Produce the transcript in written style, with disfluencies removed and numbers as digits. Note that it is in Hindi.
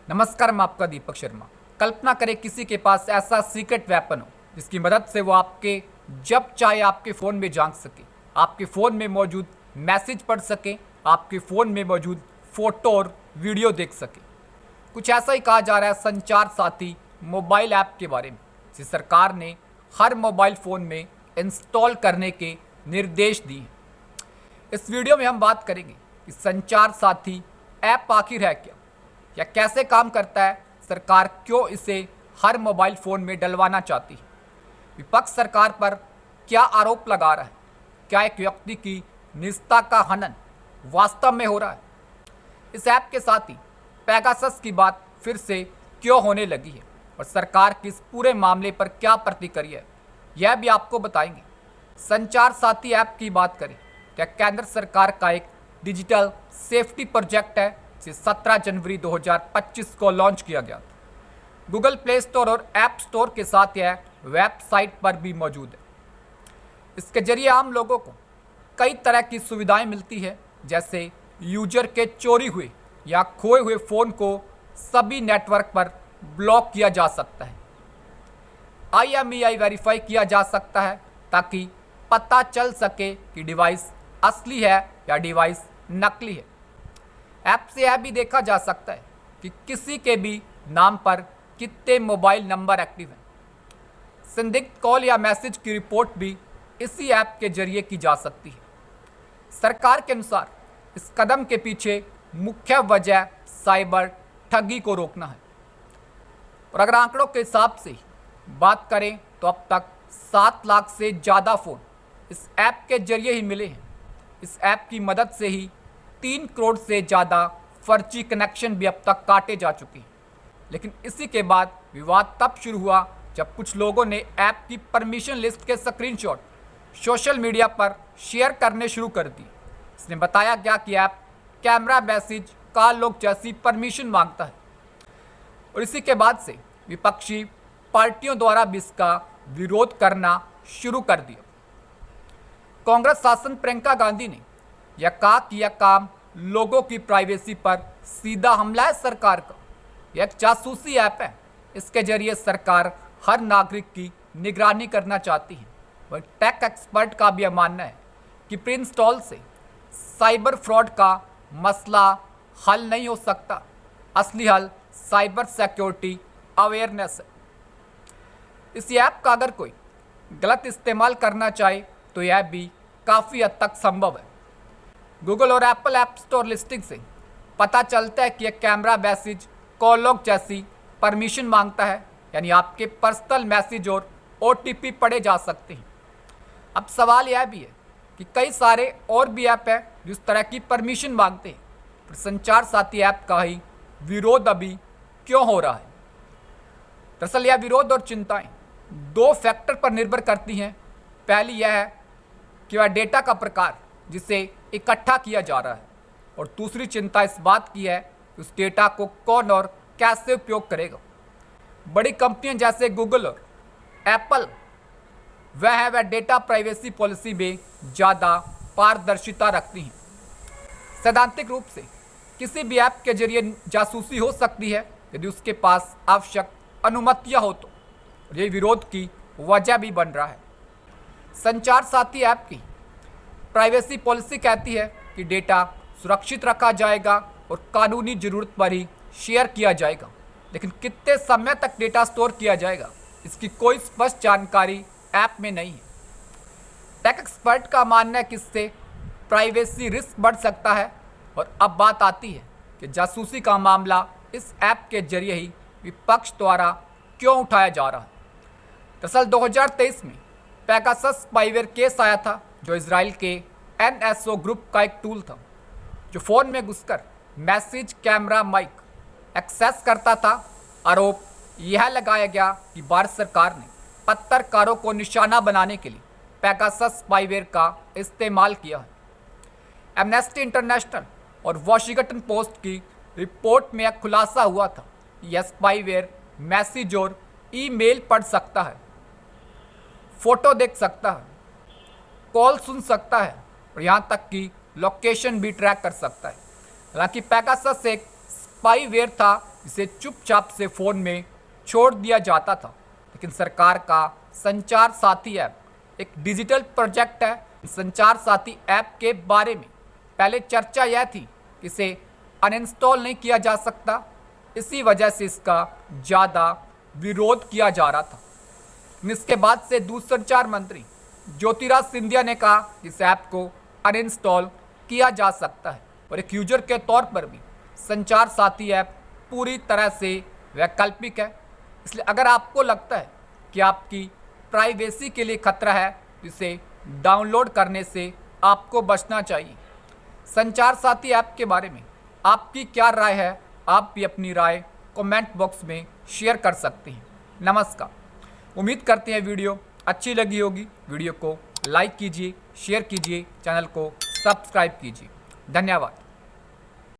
नमस्कार, मैं आपका दीपक शर्मा। कल्पना करें किसी के पास ऐसा सीक्रेट वेपन हो जिसकी मदद से वो आपके जब चाहे आपके फ़ोन में झांक सके, आपके फ़ोन में मौजूद मैसेज पढ़ सके, आपके फ़ोन में मौजूद फ़ोटो और वीडियो देख सके। कुछ ऐसा ही कहा जा रहा है संचार साथी मोबाइल ऐप के बारे में, जिसे सरकार ने हर मोबाइल फ़ोन में इंस्टॉल करने के निर्देश दिए हैं। इस वीडियो में हम बात करेंगे कि संचार साथी ऐप आखिर है क्या, या कैसे काम करता है, सरकार क्यों इसे हर मोबाइल फ़ोन में डलवाना चाहती है, विपक्ष सरकार पर क्या आरोप लगा रहा है, क्या एक व्यक्ति की निजता का हनन वास्तव में हो रहा है, इस ऐप के साथ ही पेगासस की बात फिर से क्यों होने लगी है और सरकार की इस पूरे मामले पर क्या प्रतिक्रिया है, यह भी आपको बताएंगे। संचार साथी ऐप की बात करें, क्या केंद्र सरकार का एक डिजिटल सेफ्टी प्रोजेक्ट है जिसे 17 जनवरी 2025 को लॉन्च किया गया था। गूगल प्ले स्टोर और ऐप स्टोर के साथ यह वेबसाइट पर भी मौजूद है। इसके जरिए आम लोगों को कई तरह की सुविधाएं मिलती है, जैसे यूजर के चोरी हुए या खोए हुए फ़ोन को सभी नेटवर्क पर ब्लॉक किया जा सकता है, IMEI वेरीफाई किया जा सकता है ताकि पता चल सके कि डिवाइस असली है या डिवाइस नकली है। ऐप से यह भी देखा जा सकता है कि किसी के भी नाम पर कितने मोबाइल नंबर एक्टिव हैं। संदिग्ध कॉल या मैसेज की रिपोर्ट भी इसी ऐप के जरिए की जा सकती है। सरकार के अनुसार इस कदम के पीछे मुख्य वजह साइबर ठगी को रोकना है। और अगर आंकड़ों के हिसाब से बात करें तो अब तक 7 लाख से ज़्यादा फ़ोन इस ऐप के जरिए ही मिले हैं। इस ऐप की मदद से ही 3 करोड़ से ज़्यादा फर्जी कनेक्शन भी अब तक काटे जा चुके हैं। लेकिन इसी के बाद विवाद तब शुरू हुआ जब कुछ लोगों ने ऐप की परमिशन लिस्ट के स्क्रीनशॉट सोशल मीडिया पर शेयर करने शुरू कर दिए। इसमें बताया गया कि app camera, message, call log जैसी परमिशन मांगता है। और इसी के बाद से विपक्षी पार्टियों द्वारा भी इसका विरोध करना शुरू कर दिया। कांग्रेस शासन प्रियंका गांधी ने यह कहा कि यह काम लोगों की प्राइवेसी पर सीधा हमला है सरकार का। यह एक जासूसी ऐप है। इसके जरिए सरकार हर नागरिक की निगरानी करना चाहती है। वह टेक एक्सपर्ट का भी यह मानना है कि प्री इंस्टॉल से साइबर फ्रॉड का मसला हल नहीं हो सकता। असली हल साइबर सिक्योरिटी अवेयरनेस है। इस ऐप का अगर कोई गलत इस्तेमाल करना चाहे तो यह भी काफ़ी हद तक संभव है। गूगल और एप्पल ऐप स्टोर लिस्टिंग से पता चलता है कि यह कैमरा, मैसेज, कॉल लॉग जैसी परमिशन मांगता है, यानी आपके पर्सनल मैसेज और OTP पढ़े जा सकते हैं। अब सवाल यह भी है कि कई सारे और भी ऐप हैं जो इस तरह की परमिशन मांगते हैं, पर संचार साथी ऐप का ही विरोध अभी क्यों हो रहा है? दरअसल यह विरोध और चिंताएं 2 फैक्टर पर निर्भर करती हैं। पहली यह है कि वह डेटा का प्रकार जिसे इकट्ठा किया जा रहा है, और दूसरी चिंता इस बात की है कि उस डेटा को कौन और कैसे उपयोग करेगा। बड़ी कंपनियां जैसे गूगल और एप्पल वह डेटा प्राइवेसी पॉलिसी में ज़्यादा पारदर्शिता रखती हैं। सैद्धांतिक रूप से किसी भी ऐप के जरिए जासूसी हो सकती है यदि उसके पास आवश्यक अनुमतियां हो तो। ये विरोध की वजह भी बन रहा है। संचार साथी ऐप की प्राइवेसी पॉलिसी कहती है कि डेटा सुरक्षित रखा जाएगा और कानूनी ज़रूरत पर ही शेयर किया जाएगा, लेकिन कितने समय तक डेटा स्टोर किया जाएगा इसकी कोई स्पष्ट जानकारी ऐप में नहीं है। टेक एक्सपर्ट का मानना है कि इससे प्राइवेसी रिस्क बढ़ सकता है। और अब बात आती है कि जासूसी का मामला इस ऐप के जरिए ही विपक्ष द्वारा क्यों उठाया जा रहा है। दरअसल 2023 में पेगासस स्पाईवेयर केस आया था, जो इजराइल के NSO ग्रुप का एक टूल था जो फ़ोन में घुसकर मैसेज, कैमरा, माइक एक्सेस करता था। आरोप यह लगाया गया कि भारत सरकार ने पत्रकारों को निशाना बनाने के लिए पेगासस स्पाईवेयर का इस्तेमाल किया है। एमनेस्टी इंटरनेशनल और वॉशिंगटन पोस्ट की रिपोर्ट में यह खुलासा हुआ था कि यह स्पाईवेयर मैसेज और ईमेल पढ़ सकता है, फोटो देख सकता है, कॉल सुन सकता है और यहाँ तक कि लोकेशन भी ट्रैक कर सकता है। हालांकि पेगासस एक स्पाईवेयर था जिसे चुपचाप से फ़ोन में छोड़ दिया जाता था। लेकिन सरकार का संचार साथी ऐप एक डिजिटल प्रोजेक्ट है। संचार साथी ऐप के बारे में पहले चर्चा यह थी कि इसे अनइंस्टॉल नहीं किया जा सकता, इसी वजह से इसका ज़्यादा विरोध किया जा रहा था। इसके बाद से दूरसंचार मंत्री ज्योतिरादित्य सिंधिया ने कहा कि इस ऐप को अनइंस्टॉल किया जा सकता है और एक यूजर के तौर पर भी संचार साथी ऐप पूरी तरह से वैकल्पिक है। इसलिए अगर आपको लगता है कि आपकी प्राइवेसी के लिए खतरा है तो इसे डाउनलोड करने से आपको बचना चाहिए। संचार साथी ऐप के बारे में आपकी क्या राय है? आप भी अपनी राय कमेंट बॉक्स में शेयर कर सकते हैं। नमस्कार। उम्मीद करते हैं वीडियो अच्छी लगी होगी। वीडियो को लाइक कीजिए, शेयर कीजिए, चैनल को सब्सक्राइब कीजिए। धन्यवाद।